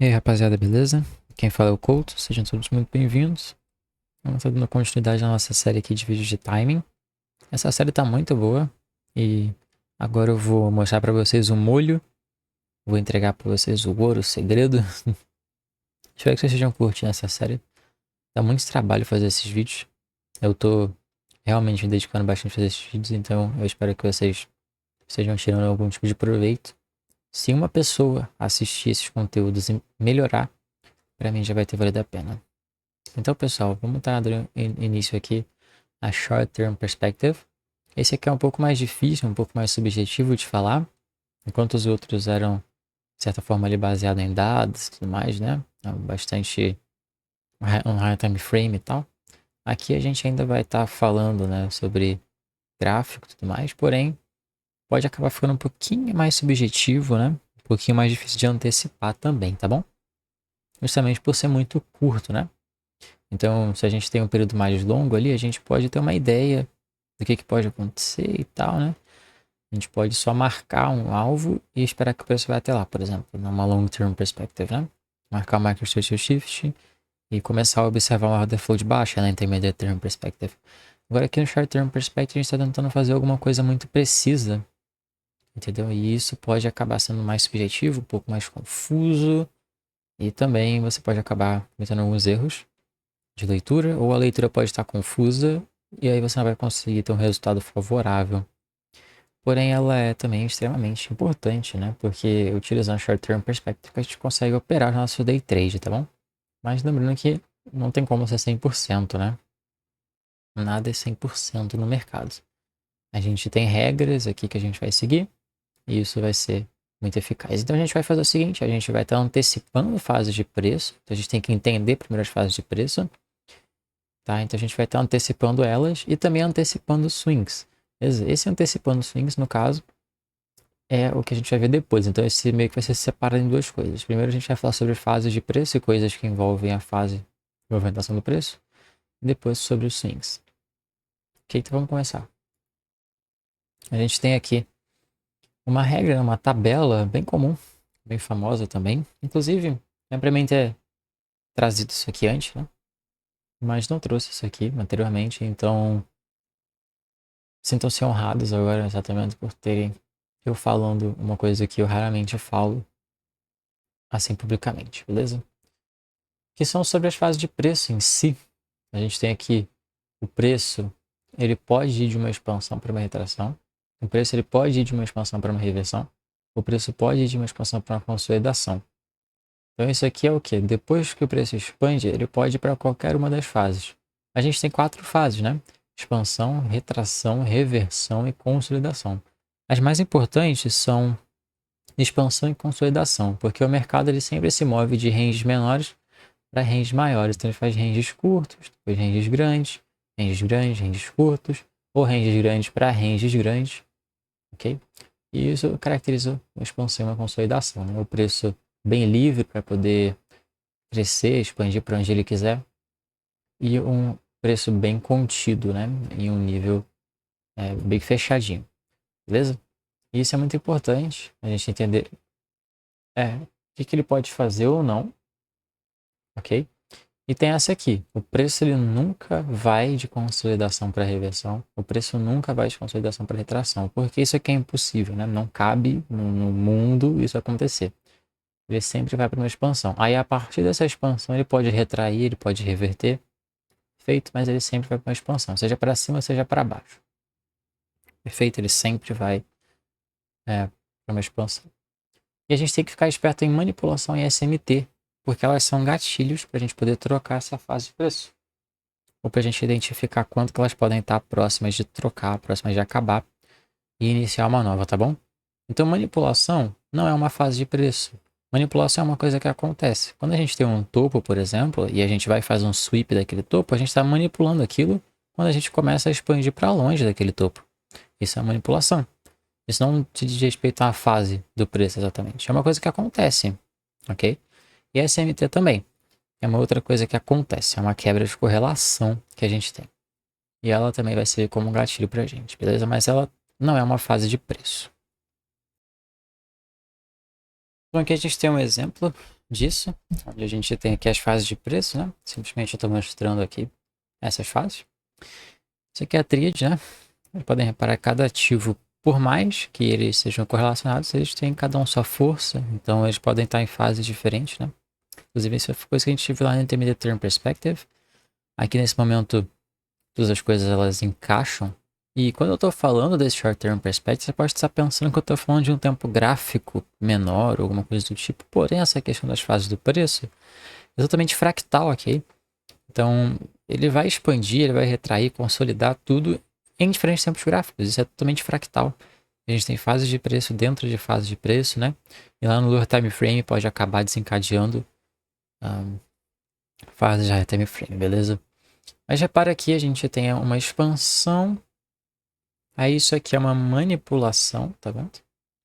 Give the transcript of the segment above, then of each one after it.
E aí, rapaziada, beleza? Quem fala é o Couto, sejam todos muito bem-vindos. Vamos estar dando continuidade na nossa série aqui de vídeos de timing. Essa série tá muito boa e agora eu vou mostrar pra vocês o molho, vou entregar pra vocês o ouro, o segredo. Espero que vocês estejam curtindo essa série. Dá muito trabalho fazer esses vídeos. Eu tô realmente me dedicando bastante a fazer esses vídeos, então eu espero que vocês estejam tirando algum tipo de proveito. Se uma pessoa assistir esses conteúdos e melhorar, pra mim já vai ter valido a pena. Então, pessoal, vamos estar dando início aqui a Short Term Perspective. Esse aqui é um pouco mais difícil, um pouco mais subjetivo de falar, enquanto os outros eram, de certa forma, ali baseado em dados e tudo mais, né? Bastante um high time frame e tal. Aqui a gente ainda vai estar falando, né, sobre gráfico e tudo mais, porém, pode acabar ficando um pouquinho mais subjetivo, né? Um pouquinho mais difícil de antecipar também, tá bom? Justamente por ser muito curto, né? Então, se a gente tem um período mais longo ali, a gente pode ter uma ideia do que pode acontecer e tal, né? A gente pode só marcar um alvo e esperar que o preço vai até lá, por exemplo, numa long term perspective, né? Marcar o MicroStrategy Shift e começar a observar uma order flow de baixa, né? Intermediate term perspective. Agora aqui no short term perspective a gente está tentando fazer alguma coisa muito precisa, entendeu? E isso pode acabar sendo mais subjetivo, um pouco mais confuso e também você pode acabar cometendo alguns erros de leitura, ou a leitura pode estar confusa e aí você não vai conseguir ter um resultado favorável. Porém, ela é também extremamente importante, né? Porque utilizando Short Term Perspective a gente consegue operar o nosso day trade, tá bom? Mas lembrando que não tem como ser 100%, né? Nada é 100% no mercado. A gente tem regras aqui que a gente vai seguir e isso vai ser muito eficaz. Então a gente vai fazer o seguinte, a gente vai estar antecipando fases de preço. Então a gente tem que entender primeiro as fases de preço. Tá? Então a gente vai estar antecipando elas e também antecipando swings. Esse antecipando swings, no caso, é o que a gente vai ver depois. Então esse meio que vai ser separado em duas coisas. Primeiro a gente vai falar sobre fases de preço e coisas que envolvem a fase de movimentação do preço. E depois sobre os swings. Ok, então vamos começar. A gente tem aqui uma regra, uma tabela bem comum, bem famosa também. Inclusive, é para mim ter trazido isso aqui antes, né? Mas não trouxe isso aqui anteriormente, então sintam-se honrados agora exatamente por terem eu falando uma coisa que eu raramente falo assim publicamente, beleza? Que são sobre as fases de preço em si. A gente tem aqui o preço, ele pode ir de uma expansão para uma retração. O preço ele pode ir de uma expansão para uma reversão. O preço pode ir de uma expansão para uma consolidação. Então isso aqui é o que? Depois que o preço expande, ele pode ir para qualquer uma das fases. A gente tem 4 fases, né? Expansão, retração, reversão e consolidação. As mais importantes são expansão e consolidação, porque o mercado ele sempre se move de ranges menores para ranges maiores. Então ele faz ranges curtos, depois ranges grandes, ranges curtos, ou ranges grandes para ranges grandes, ok? E isso caracteriza uma expansão e uma consolidação, né? O preço bem livre para poder crescer, expandir para onde ele quiser, e um preço bem contido, né? Em um nível bem fechadinho, beleza? E isso é muito importante a gente entender o que ele pode fazer ou não, ok? E tem essa aqui, o preço ele nunca vai de consolidação para reversão, o preço nunca vai de consolidação para retração, porque isso aqui é impossível, né? Não cabe no mundo isso acontecer. Ele sempre vai para uma expansão. Aí a partir dessa expansão ele pode retrair, ele pode reverter, perfeito, mas ele sempre vai para uma expansão, seja para cima, seja para baixo. Perfeito, ele sempre vai para uma expansão. E a gente tem que ficar esperto em manipulação e SMT, porque elas são gatilhos para a gente poder trocar essa fase de preço. Ou para a gente identificar quanto que elas podem estar próximas de trocar, próximas de acabar e iniciar uma nova, tá bom? Então manipulação não é uma fase de preço. Manipulação é uma coisa que acontece. Quando a gente tem um topo, por exemplo, e a gente vai fazer um sweep daquele topo, a gente está manipulando aquilo quando a gente começa a expandir para longe daquele topo. Isso é manipulação. Isso não se diz respeito à fase do preço exatamente. É uma coisa que acontece, ok? E a SMT também. É uma outra coisa que acontece. É uma quebra de correlação que a gente tem. E ela também vai servir como um gatilho pra gente, beleza? Mas ela não é uma fase de preço. Então aqui a gente tem um exemplo disso, onde a gente tem aqui as fases de preço, né? Simplesmente eu estou mostrando aqui essas fases. Isso aqui é a tríade, né? Vocês podem reparar que cada ativo, por mais que eles sejam correlacionados, eles têm cada um sua força, então eles podem estar em fases diferentes, né? Inclusive, isso é coisa que a gente viu lá no Intermediate Term Perspective. Aqui nesse momento, todas as coisas elas encaixam. E quando eu estou falando desse Short Term Perspective, você pode estar pensando que eu estou falando de um tempo gráfico menor ou alguma coisa do tipo. Porém, essa questão das fases do preço é totalmente fractal aqui. Então, ele vai expandir, ele vai retrair, consolidar tudo em diferentes tempos gráficos. Isso é totalmente fractal. A gente tem fases de preço dentro de fases de preço, né? E lá no Lower Time Frame pode acabar desencadeando fases de Time Frame, beleza? Mas repara aqui, a gente tem uma expansão. Aí isso aqui é uma manipulação, tá vendo?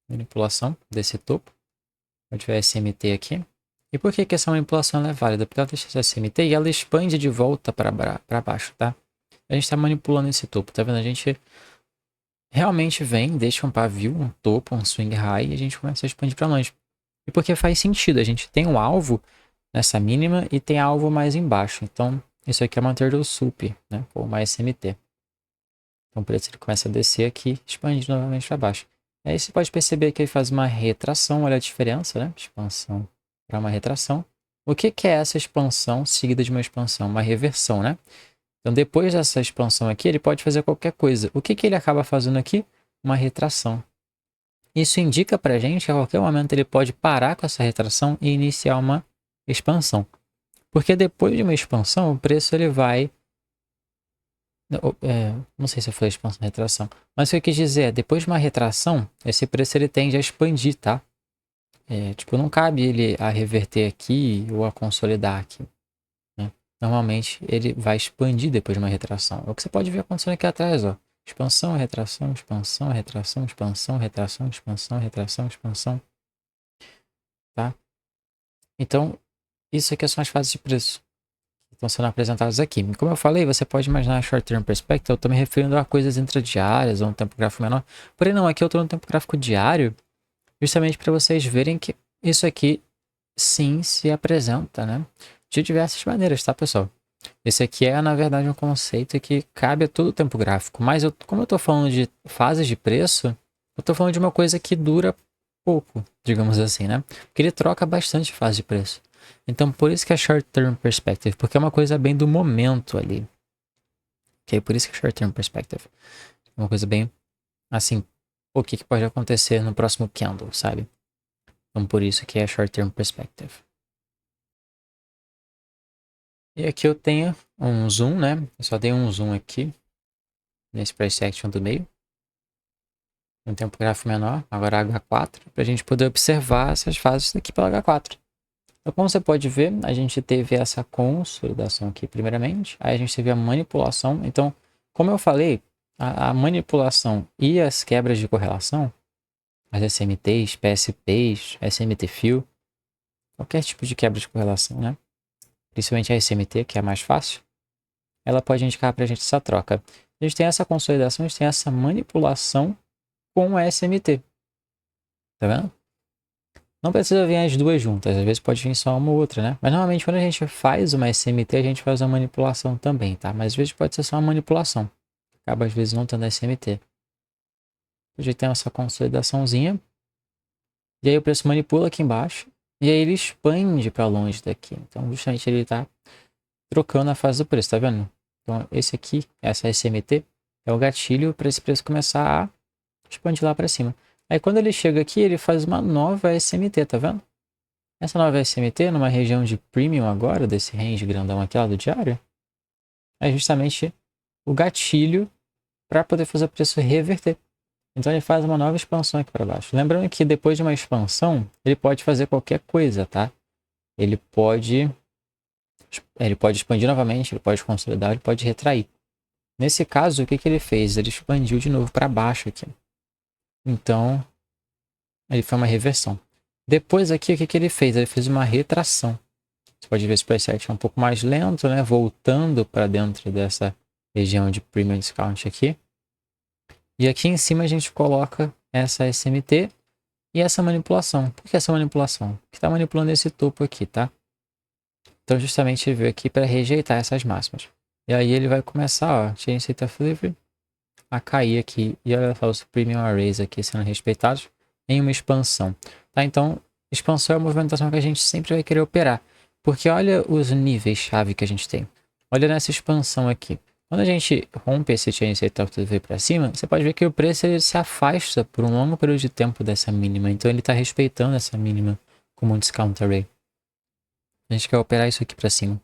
Manipulação desse topo. Eu tiver SMT aqui. E por que essa manipulação é válida? Porque ela deixa essa SMT e ela expande de volta para baixo, tá? A gente está manipulando esse topo, tá vendo? A gente realmente vem, deixa um pavio, um topo, um swing high e a gente começa a expandir para longe. E porque faz sentido, a gente tem um alvo nessa mínima e tem alvo mais embaixo. Então, isso aqui é uma turtle soup, né? Ou uma SMT. Então, o preço ele começa a descer aqui, expande novamente para baixo. Aí você pode perceber que ele faz uma retração, olha a diferença, né? Expansão para uma retração. O que é essa expansão seguida de uma expansão? Uma reversão, né? Então, depois dessa expansão aqui, ele pode fazer qualquer coisa. O que ele acaba fazendo aqui? Uma retração. Isso indica para a gente que a qualquer momento ele pode parar com essa retração e iniciar uma expansão. Porque depois de uma expansão, o preço ele vai... não sei se eu falei expansão ou retração. Mas o que eu quis dizer é, depois de uma retração, esse preço ele tende a expandir, tá? Tipo, não cabe ele a reverter aqui ou a consolidar aqui. Né? Normalmente ele vai expandir depois de uma retração. É o que você pode ver acontecendo aqui atrás, ó. Expansão, retração, expansão, retração, expansão, retração, expansão, retração, expansão. Tá? Então, isso aqui são as fases de preço que estão sendo apresentadas aqui. Como eu falei, você pode imaginar short term perspective, eu estou me referindo a coisas intradiárias ou um tempo gráfico menor. Porém, não, aqui eu estou no tempo gráfico diário, justamente para vocês verem que isso aqui sim se apresenta, né? De diversas maneiras, tá, pessoal? Esse aqui é, na verdade, um conceito que cabe a todo o tempo gráfico. Mas como eu estou falando de fases de preço, eu estou falando de uma coisa que dura pouco, digamos assim, né? Porque ele troca bastante fase de preço. Então, por isso que é short term perspective, porque é uma coisa bem do momento ali. Ok? Por isso que é short term perspective. É uma coisa bem, assim, o que pode acontecer no próximo candle, sabe? Então, por isso que é short term perspective. E aqui eu tenho um zoom, né? Eu só dei um zoom aqui, nesse price action do meio. Um tempo gráfico menor, agora H4, para a gente poder observar essas fases daqui pela H4. Então, como você pode ver, a gente teve essa consolidação aqui primeiramente, aí a gente teve a manipulação. Então, como eu falei, a manipulação e as quebras de correlação, as SMTs, PSPs, SMT Fill, qualquer tipo de quebra de correlação, né? Principalmente a SMT, que é a mais fácil, ela pode indicar para a gente essa troca. A gente tem essa consolidação, a gente tem essa manipulação com a SMT. Tá vendo? Não precisa vir as duas juntas, às vezes pode vir só uma ou outra, né? Mas normalmente quando a gente faz uma SMT, a gente faz uma manipulação também, tá? Mas às vezes pode ser só uma manipulação. Acaba às vezes não tendo SMT. A gente tem essa consolidaçãozinha. E aí o preço manipula aqui embaixo. E aí ele expande para longe daqui. Então justamente ele está trocando a fase do preço, tá vendo? Então esse aqui, essa SMT, é o gatilho para esse preço começar a expandir lá para cima. Aí quando ele chega aqui, ele faz uma nova SMT, tá vendo? Essa nova SMT, numa região de premium agora, desse range grandão aqui lá do diário, é justamente o gatilho para poder fazer o preço reverter. Então ele faz uma nova expansão aqui para baixo. Lembrando que depois de uma expansão, ele pode fazer qualquer coisa, tá? Ele pode expandir novamente, ele pode consolidar, ele pode retrair. Nesse caso, o que ele fez? Ele expandiu de novo para baixo aqui. Então, ele foi uma reversão. Depois aqui, o que ele fez? Ele fez uma retração. Você pode ver esse price action um pouco mais lento, né? Voltando para dentro dessa região de premium discount aqui. E aqui em cima a gente coloca essa SMT e essa manipulação. Por que essa manipulação? Porque está manipulando esse topo aqui, tá? Então justamente ele veio aqui para rejeitar essas máximas. E aí ele vai começar, ó, Chain State of Delivery, a cair aqui. E olha só os Premium Arrays aqui sendo respeitados em uma expansão. Tá? Então, expansão é a movimentação que a gente sempre vai querer operar. Porque olha os níveis-chave que a gente tem. Olha nessa expansão aqui. Quando a gente rompe esse Chain State of Delivery para cima, você pode ver que o preço ele se afasta por um longo período de tempo dessa mínima. Então ele está respeitando essa mínima como um discount array. A gente quer operar isso aqui para cima.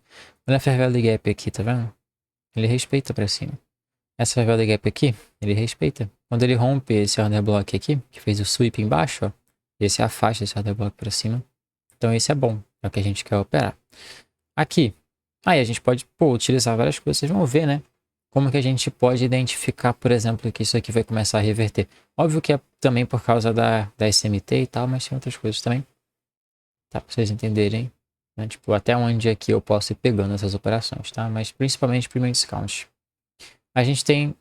Olha a Fair Value Gap aqui, tá vendo? Ele respeita para cima. Essa Fair Value Gap aqui, ele respeita. Quando ele rompe esse order block aqui, que fez o sweep embaixo, ó, ele se afasta esse order block para cima. Então esse é bom, é o que a gente quer operar. Aqui, aí a gente pode utilizar várias coisas, vocês vão ver, né? Como que a gente pode identificar, por exemplo, que isso aqui vai começar a reverter. Óbvio que é também por causa da SMT e tal, mas tem outras coisas também. Tá, pra vocês entenderem, né? Tipo, até onde aqui eu posso ir pegando essas operações, tá? Mas principalmente Premium Discount. A gente tem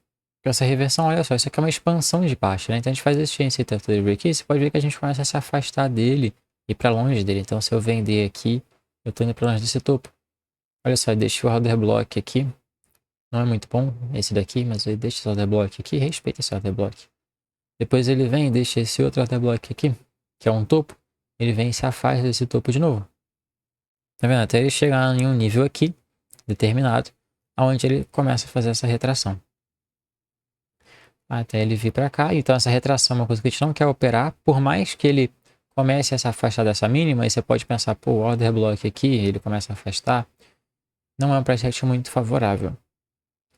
essa reversão, olha só, isso aqui é uma expansão de baixa, né? Então a gente faz esse Chain State of Delivery aqui, você pode ver que a gente começa a se afastar dele e para longe dele. Então se eu vender aqui, eu tô indo para longe desse topo. Olha só, deixa o order block aqui. Não é muito bom esse daqui, mas ele deixa esse order block aqui, respeita esse order block. Depois ele vem e deixa esse outro order block aqui, que é um topo. Ele vem e se afasta desse topo de novo. Tá vendo? Até ele chegar em um nível aqui, determinado, onde ele começa a fazer essa retração. Até ele vir para cá. Então essa retração é uma coisa que a gente não quer operar. Por mais que ele comece a se afastar dessa mínima, aí você pode pensar, pô, o order block aqui, ele começa a afastar. Não é um price action muito favorável.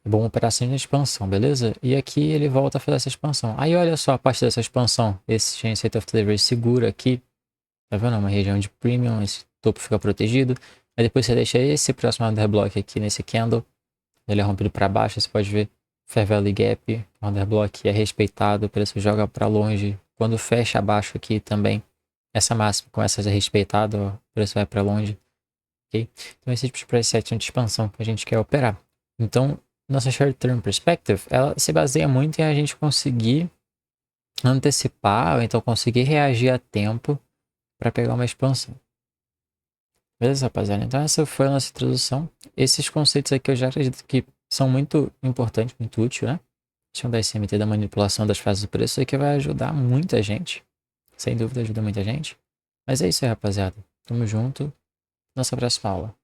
É bom operar sem expansão, beleza? E aqui ele volta a fazer essa expansão. Aí olha só, a partir dessa expansão, esse Chain State of Delivery segura aqui. Tá vendo? Uma região de premium, esse topo fica protegido. Aí depois você deixa esse próximo order block aqui nesse candle. Ele é rompido para baixo, você pode ver Fair Value Gap, order block é respeitado, o preço joga para longe. Quando fecha abaixo aqui também, essa máxima começa a ser respeitada, o preço vai para longe. Okay? Então esse tipo de price action de expansão que a gente quer operar. Então, nossa short term perspective, ela se baseia muito em a gente conseguir antecipar, ou então conseguir reagir a tempo para pegar uma expansão. Beleza, rapaziada? Então essa foi a nossa introdução. Esses conceitos aqui eu já acredito que são muito importantes, muito úteis, né? Questão da SMT, da manipulação das fases do preço, isso aqui vai ajudar muita gente. Sem dúvida ajuda muita gente. Mas é isso aí, rapaziada. Tamo junto. Nossa próxima aula.